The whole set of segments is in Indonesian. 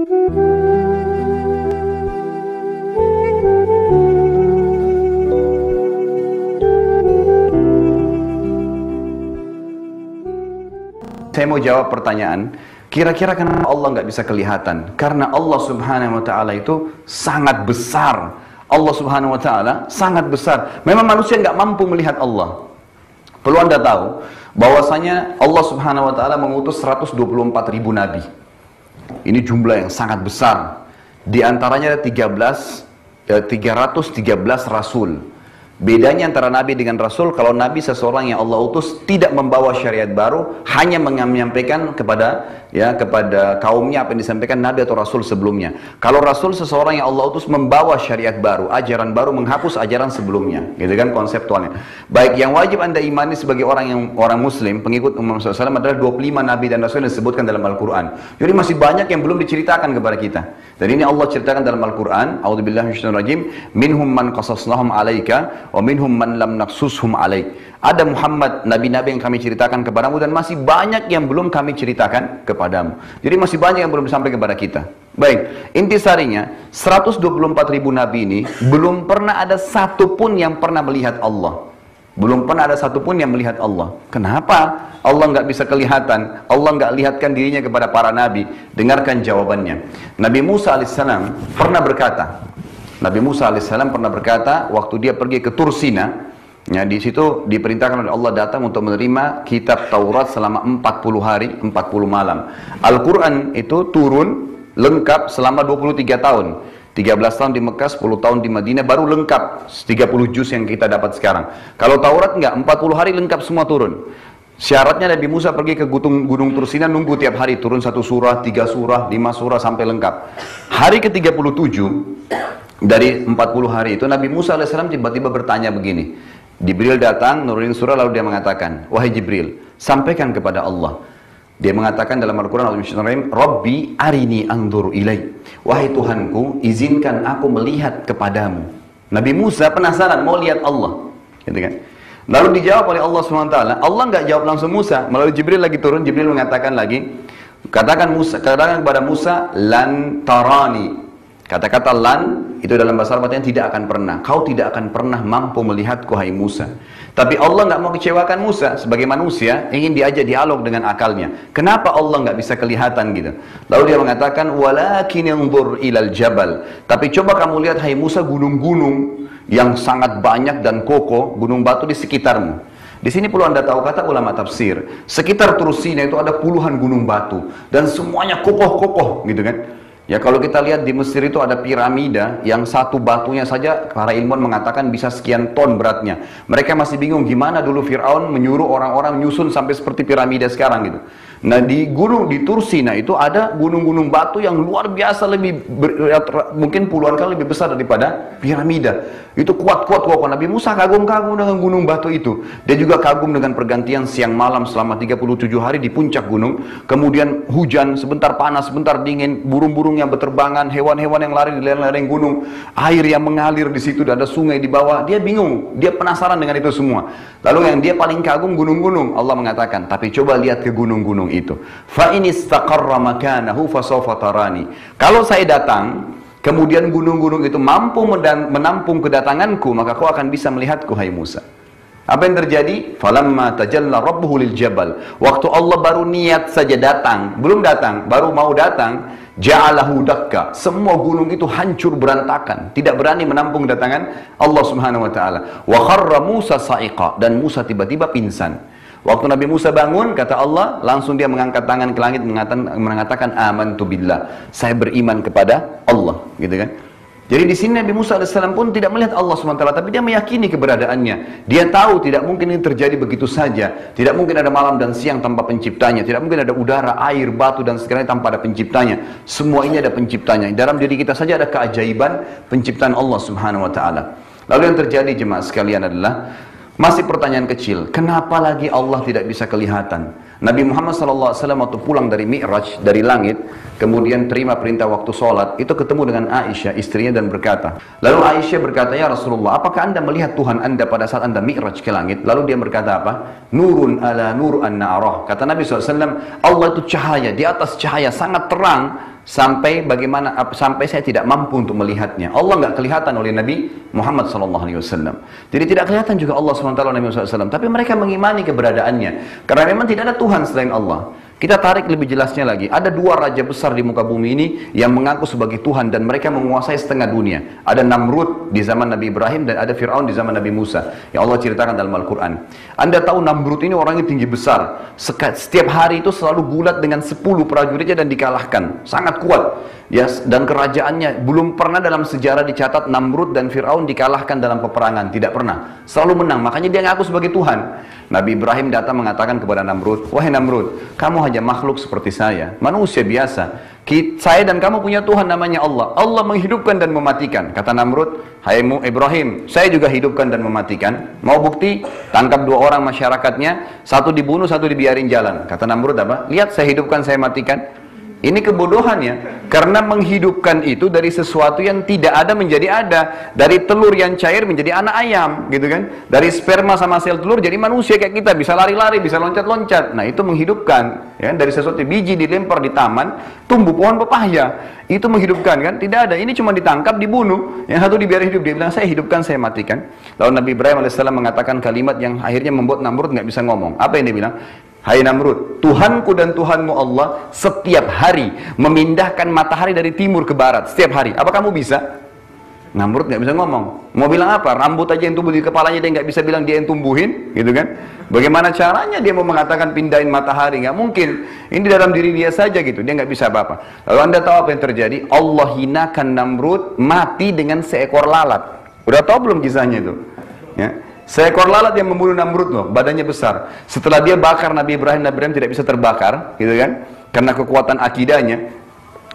Saya mau jawab pertanyaan, kira-kira kenapa Allah nggak bisa kelihatan? Karena Allah Subhanahu wa Ta'ala itu sangat besar. Allah Subhanahu wa Ta'ala sangat besar. Memang manusia nggak mampu melihat Allah. Perlu Anda tahu bahwasanya Allah Subhanahu wa Ta'ala mengutus 124.000 nabi. Ini jumlah yang sangat besar. Di antaranya ada 313 rasul. Bedanya antara nabi dengan rasul, kalau nabi seseorang yang Allah utus tidak membawa syariat baru, hanya menyampaikan kepada kaumnya apa yang disampaikan nabi atau rasul sebelumnya. Kalau rasul seseorang yang Allah utus membawa syariat baru, ajaran baru, menghapus ajaran sebelumnya. Gitu kan konseptualnya. Baik, yang wajib Anda imani sebagai orang muslim, pengikut Muhammad SAW adalah 25 nabi dan rasul yang disebutkan dalam Al-Quran. Jadi masih banyak yang belum diceritakan kepada kita. Dan ini Allah ceritakan dalam Al-Quran, A'udzubillahi minasyaitonirrajim, minhum man qasasnahum 'alaika wa minhum man lam naqsushum 'alaik. Ada Muhammad, nabi-nabi yang kami ceritakan kepadamu dan masih banyak yang belum kami ceritakan kepadamu. Jadi masih banyak yang belum sampai kepada kita. Baik, intisarinya 124.000 nabi ini belum pernah ada satupun yang pernah melihat Allah. Belum pernah ada satupun yang melihat Allah. Kenapa Allah nggak bisa kelihatan? Allah nggak lihatkan dirinya kepada para nabi. Dengarkan jawabannya. Nabi Musa alaihissalam pernah berkata, waktu dia pergi ke Tursina, ya, di situ diperintahkan oleh Allah datang untuk menerima kitab Taurat selama 40 hari, 40 malam. Al-Quran itu turun lengkap selama 23 tahun. 13 tahun di Mekah, 10 tahun di Madinah, baru lengkap 30 juz yang kita dapat sekarang. Kalau Taurat enggak, 40 hari lengkap semua turun. Syaratnya Nabi Musa pergi ke gunung Tursina, nunggu tiap hari turun 1 surah, 3 surah, 5 surah sampai lengkap. Hari ke-37 dari 40 hari itu Nabi Musa alaihissalam tiba-tiba bertanya begini. Jibril datang, nurunin surah, lalu dia mengatakan, wahai Jibril, sampaikan kepada Allah. Dia mengatakan dalam Al-Quran, Rabbi arini anzur ilaik. Wahai Tuhanku, izinkan aku melihat kepadamu. Nabi Musa penasaran, mau lihat Allah. Gitu kan? Lalu dijawab oleh Allah SWT. Allah nggak jawab langsung Musa. Melalui Jibril lagi turun, Jibril mengatakan lagi, katakan kepada Musa, lan tarani. Kata-kata lan itu dalam bahasa Arab artinya tidak akan pernah. Kau tidak akan pernah mampu melihatku, hai Musa. Tapi Allah nggak mau kecewakan Musa. Sebagai manusia ingin diajak dialog dengan akalnya. Kenapa Allah nggak bisa kelihatan gitu? Lalu dia mengatakan, walakin yanzur ilal jabal. Tapi coba kamu lihat, hai Musa, gunung-gunung yang sangat banyak dan kokoh, gunung batu di sekitarmu. Di sini perlu Anda tahu, kata ulama tafsir, sekitar Tursina itu ada puluhan gunung batu dan semuanya kokoh-kokoh gitu kan. Ya, kalau kita lihat di Mesir itu ada piramida yang satu batunya saja para ilmuwan mengatakan bisa sekian ton beratnya. Mereka masih bingung gimana dulu Fir'aun menyuruh orang-orang menyusun sampai seperti piramida sekarang gitu. Nah, di Tursina itu ada gunung-gunung batu yang luar biasa, mungkin puluhan kali lebih besar daripada piramida. Itu kuat-kuat kokoh. Nabi Musa kagum-kagum dengan gunung batu itu. Dia juga kagum dengan pergantian siang malam selama 37 hari di puncak gunung. Kemudian hujan, sebentar panas, sebentar dingin, burung-burung yang berterbangan, hewan-hewan yang lari di lereng gunung, air yang mengalir di situ, ada sungai di bawah. Dia bingung, dia penasaran dengan itu semua. Lalu yang dia paling kagum gunung-gunung. Allah mengatakan, tapi coba lihat ke gunung-gunung itu. Fa in istaqarra makanahu fasawfa tarani. Kalau saya datang, kemudian gunung-gunung itu mampu menampung kedatanganku, maka kau akan bisa melihatku, hai Musa. Apa yang terjadi? Falamma tajalla rabbuhu lil jabal. Waktu Allah baru niat saja datang, belum datang, baru mau datang, ja'alahu dakka. Semua gunung itu hancur berantakan, tidak berani menampung kedatangan Allah Subhanahu wa taala. Wa kharra Musa sa'iqa, dan Musa tiba-tiba pingsan. Waktu Nabi Musa bangun, kata Allah, langsung dia mengangkat tangan ke langit mengatakan amantu billah. Saya beriman kepada Allah, gitu kan? Jadi di sini Nabi Musa alaihissalam pun tidak melihat Allah SWT, tapi dia meyakini keberadaannya. Dia tahu tidak mungkin ini terjadi begitu saja. Tidak mungkin ada malam dan siang tanpa penciptanya. Tidak mungkin ada udara, air, batu dan segalanya tanpa ada penciptanya. Semua ini ada penciptanya. Dalam diri kita saja ada keajaiban penciptaan Allah Subhanahu wa taala. Lalu yang terjadi jemaah sekalian adalah masih pertanyaan kecil, kenapa lagi Allah tidak bisa kelihatan? Nabi Muhammad SAW waktu pulang dari Mi'raj, dari langit, kemudian terima perintah waktu sholat, itu ketemu dengan Aisyah, istrinya, dan berkata, lalu Aisyah berkata, ya Rasulullah, apakah anda melihat Tuhan anda pada saat anda Mi'raj ke langit? Lalu dia berkata apa? Nurun ala nur an na'arah. Kata Nabi SAW, Allah itu cahaya, di atas cahaya, sangat terang, sampai bagaimana, sampai saya tidak mampu untuk melihatnya. Allah nggak kelihatan oleh Nabi Muhammad SAW. Jadi tidak kelihatan juga Allah SWT oleh Nabi SAW. Tapi mereka mengimani keberadaannya. Karena memang tidak ada Tuhan selain Allah. Kita tarik lebih jelasnya lagi. Ada dua raja besar di muka bumi ini yang mengaku sebagai Tuhan dan mereka menguasai setengah dunia. Ada Namrud di zaman Nabi Ibrahim dan ada Fir'aun di zaman Nabi Musa. Yang Allah ceritakan dalam Al-Quran. Anda tahu Namrud ini orangnya tinggi besar. Setiap hari itu selalu bulat dengan 10 prajuritnya dan dikalahkan. Sangat kuat. Dan kerajaannya belum pernah dalam sejarah dicatat Namrud dan Fir'aun dikalahkan dalam peperangan. Tidak pernah. Selalu menang. Makanya dia ngaku sebagai Tuhan. Nabi Ibrahim datang mengatakan kepada Namrud, wahai Namrud, kamu hanya makhluk seperti saya, manusia biasa. Saya dan kamu punya Tuhan namanya Allah. Allah menghidupkan dan mematikan. Kata Namrud, hai Ibrahim, saya juga hidupkan dan mematikan. Mau bukti? Tangkap 2 orang masyarakatnya, satu dibunuh, satu dibiarin jalan. Kata Namrud apa? Lihat, saya hidupkan, saya matikan. Ini kebodohannya, karena menghidupkan itu dari sesuatu yang tidak ada menjadi ada, dari telur yang cair menjadi anak ayam, gitu kan? Dari sperma sama sel telur jadi manusia kayak kita, bisa lari-lari, bisa loncat-loncat. Nah itu menghidupkan, ya? Dari sesuatu biji dilempar di taman, tumbuh pohon pepaya, itu menghidupkan kan? Tidak ada. Ini cuma ditangkap, dibunuh, yang satu dibiarkan hidup. Dia bilang saya hidupkan, saya matikan. Lalu Nabi Ibrahim AS mengatakan kalimat yang akhirnya membuat Namrud nggak bisa ngomong. Apa yang dia bilang? Hai Namrud, Tuhanku dan Tuhanmu Allah setiap hari memindahkan matahari dari timur ke barat. Setiap hari. Apa kamu bisa? Namrud nggak bisa ngomong. Mau bilang apa? Rambut aja yang tumbuh di kepalanya dia nggak bisa bilang dia yang tumbuhin, gitu kan? Bagaimana caranya dia mau mengatakan pindahin matahari? Nggak mungkin. Ini dalam diri dia saja gitu. Dia nggak bisa apa-apa. Lalu Anda tahu apa yang terjadi? Allah hinakan Namrud mati dengan seekor lalat. Udah tahu belum kisahnya itu? Ya. Seekor lalat yang membunuh Namrud loh, badannya besar. Setelah dia bakar Nabi Ibrahim tidak bisa terbakar, gitu kan? Karena kekuatan akidahnya.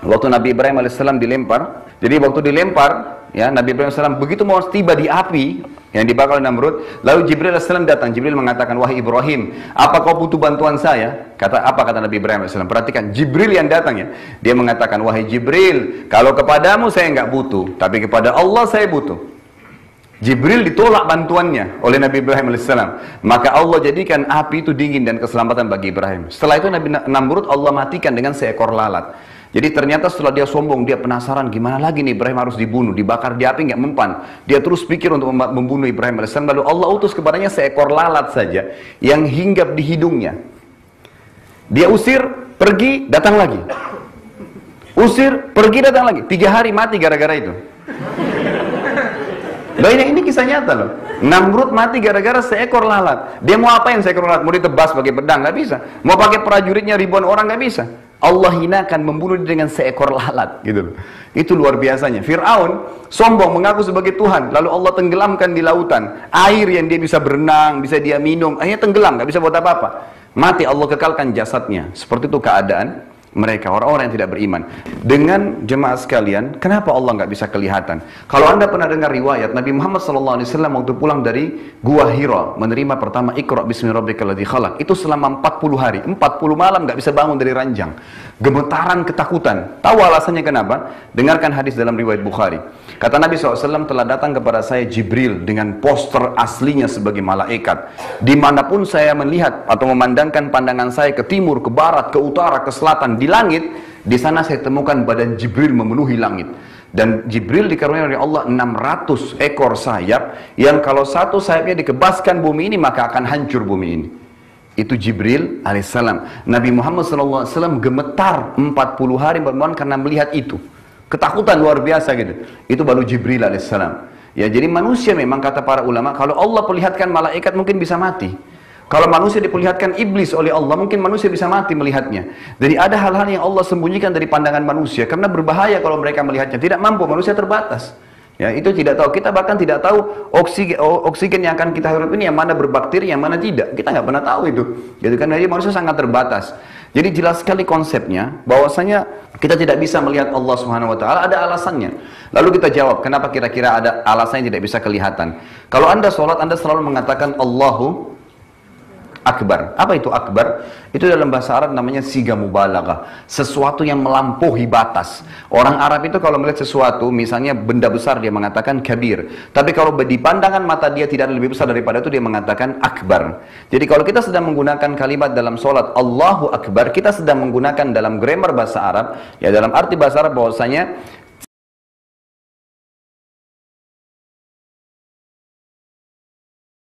Waktu Nabi Ibrahim AS dilempar, jadi waktu dilempar, ya Nabi Ibrahim AS begitu mau tiba di api yang dibakar oleh Namrud, lalu Jibril AS datang. Jibril mengatakan, wahai Ibrahim, apa kau butuh bantuan saya? Kata Nabi Ibrahim AS? Perhatikan, Jibril yang datang ya. Dia mengatakan, wahai Jibril, kalau kepadamu saya nggak butuh, tapi kepada Allah saya butuh. Jibril ditolak bantuannya oleh Nabi Ibrahim AS. Maka Allah jadikan api itu dingin dan keselamatan bagi Ibrahim. Setelah itu Nabi Namrud Allah matikan dengan seekor lalat. Jadi ternyata setelah dia sombong, dia penasaran gimana lagi nih Ibrahim harus dibunuh, dibakar di api nggak mempan. Dia terus pikir untuk membunuh Ibrahim AS. Lalu Allah utus kepadanya seekor lalat saja yang hinggap di hidungnya. Dia usir, pergi, datang lagi. Usir, pergi, datang lagi. 3 hari mati gara-gara itu. Loh ini kisah nyata loh. Namrud mati gara-gara seekor lalat. Dia mau apain seekor lalat? Mau ditebas pakai pedang? Nggak bisa. Mau pakai prajuritnya ribuan orang? Nggak bisa. Allah hinakan, membunuh dia dengan seekor lalat, gitu loh. Itu luar biasanya. Fir'aun sombong mengaku sebagai Tuhan, lalu Allah tenggelamkan di lautan. Air yang dia bisa berenang, bisa dia minum, akhirnya tenggelam, nggak bisa buat apa-apa. Mati, Allah kekalkan jasadnya. Seperti itu keadaan mereka, orang-orang yang tidak beriman. Dengan jemaah sekalian, kenapa Allah nggak bisa kelihatan? Kalau Anda pernah dengar riwayat, Nabi Muhammad SAW waktu pulang dari Gua Hira, menerima pertama Iqra bismi rabbikal ladzi khalaq, itu selama 40 hari, 40 malam nggak bisa bangun dari ranjang. Gemetaran, ketakutan. Tahu alasannya kenapa? Dengarkan hadis dalam riwayat Bukhari. Kata Nabi SAW, telah datang kepada saya Jibril dengan poster aslinya sebagai malaikat. Dimanapun saya melihat atau memandangkan pandangan saya ke timur, ke barat, ke utara, ke selatan, di langit, di sana saya temukan badan Jibril memenuhi langit. Dan Jibril dikaruniai oleh Allah 600 ekor sayap, yang kalau satu sayapnya dikebaskan bumi ini, maka akan hancur bumi ini. Itu Jibril alaihissalam. Nabi Muhammad SAW gemetar 40 hari karena melihat itu. Ketakutan luar biasa gitu. Itu baru Jibril alaihissalam. Ya, jadi manusia memang kata para ulama, kalau Allah perlihatkan malaikat mungkin bisa mati. Kalau manusia diperlihatkan iblis oleh Allah, mungkin manusia bisa mati melihatnya. Jadi ada hal-hal yang Allah sembunyikan dari pandangan manusia, karena berbahaya kalau mereka melihatnya. Tidak mampu, manusia terbatas. Ya, itu tidak tahu. Kita bahkan tidak tahu oksigen yang akan kita hirup ini yang mana berbakteri, yang mana tidak. Kita nggak pernah tahu itu. Jadi kan jadi manusia sangat terbatas. Jadi jelas sekali konsepnya, bahwasanya kita tidak bisa melihat Allah Subhanahu Wa Taala, ada alasannya. Lalu kita jawab, kenapa kira-kira ada alasan yang tidak bisa kelihatan? Kalau Anda sholat, Anda selalu mengatakan Allahu Akbar. Apa itu akbar? Itu dalam bahasa Arab namanya siga mubalaghah. Sesuatu yang melampaui batas. Orang Arab itu kalau melihat sesuatu, misalnya benda besar dia mengatakan kabir. Tapi kalau di pandangan mata dia tidak ada lebih besar daripada itu, dia mengatakan akbar. Jadi kalau kita sedang menggunakan kalimat dalam solat Allahu Akbar, kita sedang menggunakan dalam grammar bahasa Arab, ya dalam arti bahasa Arab bahwasanya